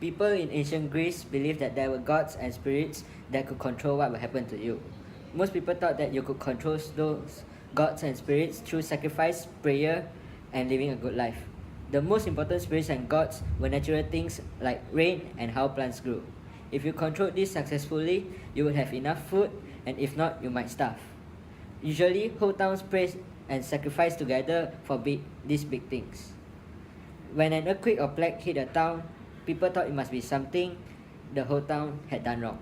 People in ancient Greece believed that there were gods and spirits that could control what would happen to you. Most people thought that you could control those gods and spirits through sacrifice, prayer, and living a good life. The most important spirits and gods were natural things like rain and how plants grew. If you controlled this successfully, you would have enough food, and if not, you might starve. Usually, whole towns pray and sacrifice together for these big things. When an earthquake or plague hit a town, people thought it must be something the whole town had done wrong.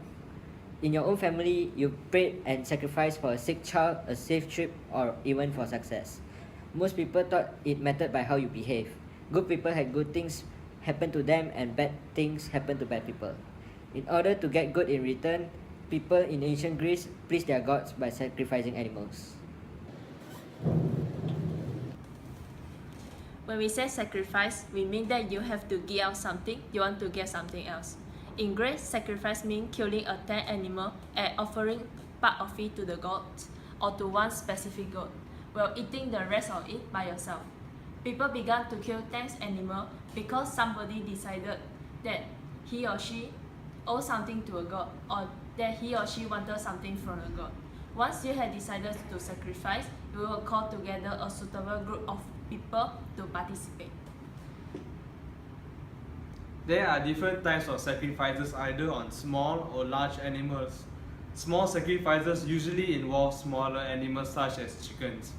In your own family, you prayed and sacrificed for a sick child, a safe trip, or even for success. Most people thought it mattered by how you behave. Good people had good things happen to them, and bad things happen to bad people. In order to get good in return, people in ancient Greece pleased their gods by sacrificing animals. When we say sacrifice, we mean that you have to give out something, you want to get something else. In Greece, sacrifice means killing a dead animal and offering part of it to the gods or to one specific god, while eating the rest of it by yourself. People began to kill dead animals because somebody decided that he or she owed something to a god, or that he or she wanted something from a god. Once you had decided to sacrifice, you will call together a suitable group of people to participate. There are different types of sacrifices, either on small or large animals. Small sacrifices usually involve smaller animals such as chickens.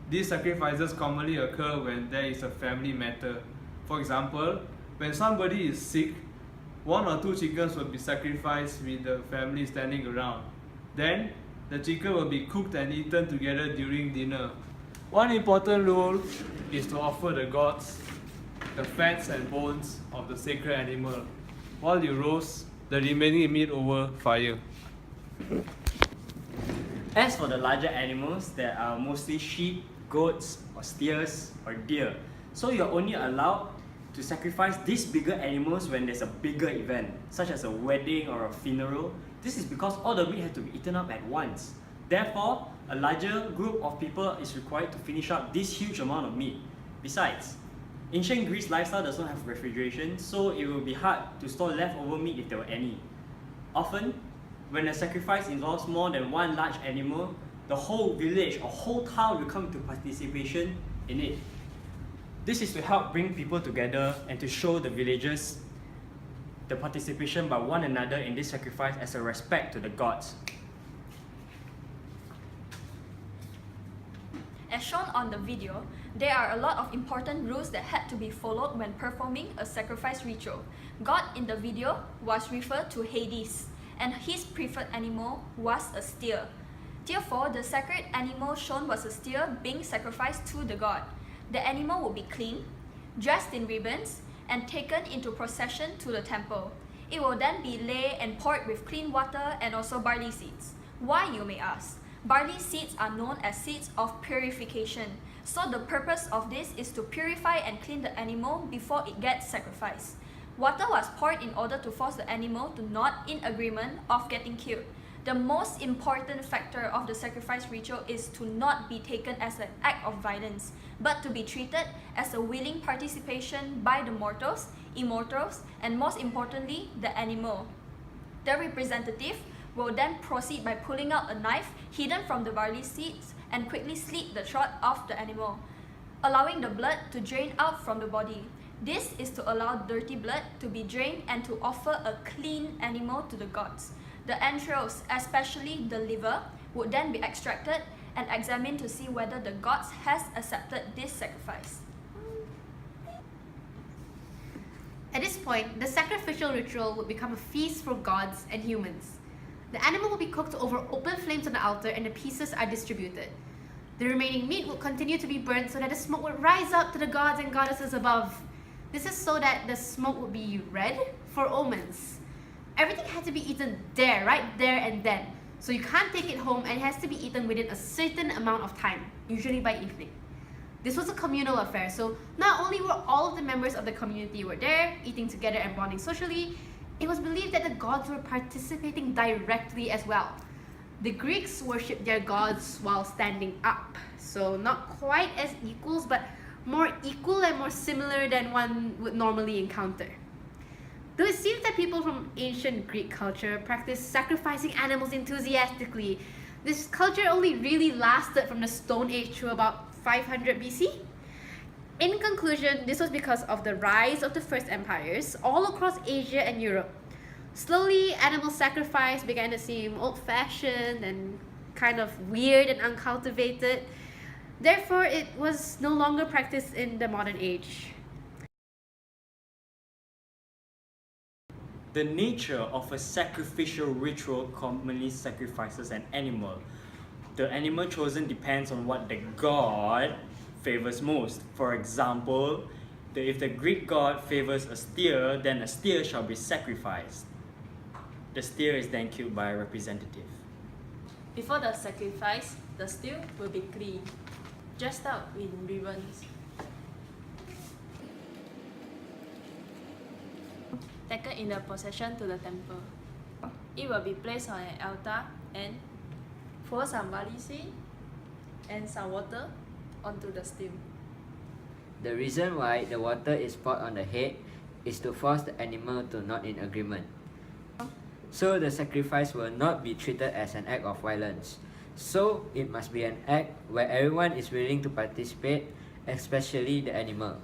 These sacrifices commonly occur when there is a family matter. For example, when somebody is sick, 1 or 2 chickens will be sacrificed with the family standing around. Then, the chicken will be cooked and eaten together during dinner. One important rule is to offer the gods the fats and bones of the sacred animal, while you roast the remaining meat over fire. As for the larger animals, there are mostly sheep, goats, or steers, or deer. So you're only allowed to sacrifice these bigger animals when there's a bigger event, such as a wedding or a funeral. This is because all the meat had to be eaten up at once. Therefore, a larger group of people is required to finish up this huge amount of meat. Besides, ancient Greece lifestyle does not have refrigeration, so it will be hard to store leftover meat if there were any. Often, when a sacrifice involves more than one large animal, the whole village or whole town will come into participation in it. This is to help bring people together and to show the villagers the participation by one another in this sacrifice as a respect to the gods. As shown on the video, there are a lot of important rules that had to be followed when performing a sacrifice ritual. God in the video was referred to Hades, and his preferred animal was a steer. Therefore, the sacred animal shown was a steer being sacrificed to the god. The animal would be clean, dressed in ribbons, and taken into procession to the temple. It will then be laid and poured with clean water and also barley seeds. Why, you may ask? Barley seeds are known as seeds of purification. So the purpose of this is to purify and clean the animal before it gets sacrificed. Water was poured in order to force the animal to nod in agreement of getting killed. The most important factor of the sacrifice ritual is to not be taken as an act of violence, but to be treated as a willing participation by the mortals, immortals, and most importantly, the animal. The representative will then proceed by pulling out a knife hidden from the barley seeds and quickly slit the throat of the animal, allowing the blood to drain out from the body. This is to allow dirty blood to be drained and to offer a clean animal to the gods. The entrails, especially the liver, would then be extracted and examined to see whether the gods has accepted this sacrifice. At this point, the sacrificial ritual would become a feast for gods and humans. The animal will be cooked over open flames on the altar and the pieces are distributed. The remaining meat will continue to be burnt so that the smoke would rise up to the gods and goddesses above. This is so that the smoke would be red for omens. Everything had to be eaten there, right there and then. So you can't take it home and it has to be eaten within a certain amount of time, usually by evening. This was a communal affair, so not only were all of the members of the community were there, eating together and bonding socially, it was believed that the gods were participating directly as well. The Greeks worshipped their gods while standing up, so not quite as equals, but more equal and more similar than one would normally encounter. Though it seems that people from ancient Greek culture practiced sacrificing animals enthusiastically, this culture only really lasted from the Stone Age to about 500 BC. In conclusion, this was because of the rise of the first empires all across Asia and Europe. Slowly, animal sacrifice began to seem old-fashioned and kind of weird and uncultivated. Therefore, it was no longer practiced in the modern age. The nature of a sacrificial ritual commonly sacrifices an animal. The animal chosen depends on what the god favors most. For example, if the Greek god favors a steer, then a steer shall be sacrificed. The steer is then killed by a representative. Before the sacrifice, the stew will be clean, dressed up in ribbons, taken in the procession to the temple. It will be placed on an altar and pour some barley seed and some water onto the stew. The reason why the water is poured on the head is to force the animal to nod in agreement. So the sacrifice will not be treated as an act of violence. So it must be an act where everyone is willing to participate, especially the animal.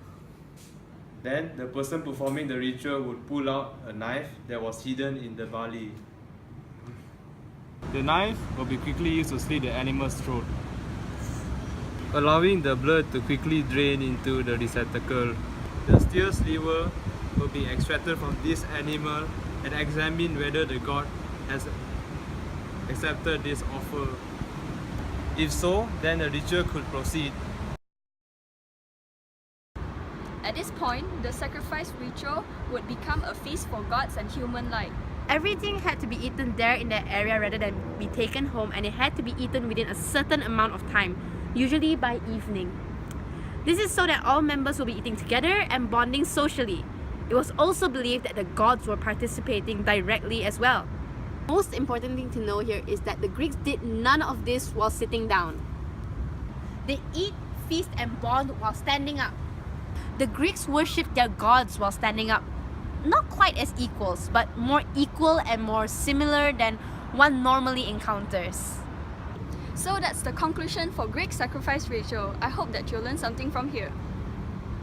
Then the person performing the ritual would pull out a knife that was hidden in the barley. The knife will be quickly used to slit the animal's throat, allowing the blood to quickly drain into the receptacle. The steer's liver will be extracted from this animal and examined whether the god has accepted this offer. If so, then the ritual could proceed. At this point, the sacrifice ritual would become a feast for gods and human alike. Everything had to be eaten there in that area rather than be taken home, and it had to be eaten within a certain amount of time, usually by evening. This is so that all members will be eating together and bonding socially. It was also believed that the gods were participating directly as well. Most important thing to know here is that the Greeks did none of this while sitting down. They eat, feast, and bond while standing up. The Greeks worshipped their gods while standing up. Not quite as equals, but more equal and more similar than one normally encounters. So that's the conclusion for Greek sacrifice ritual. I hope that you learned something from here.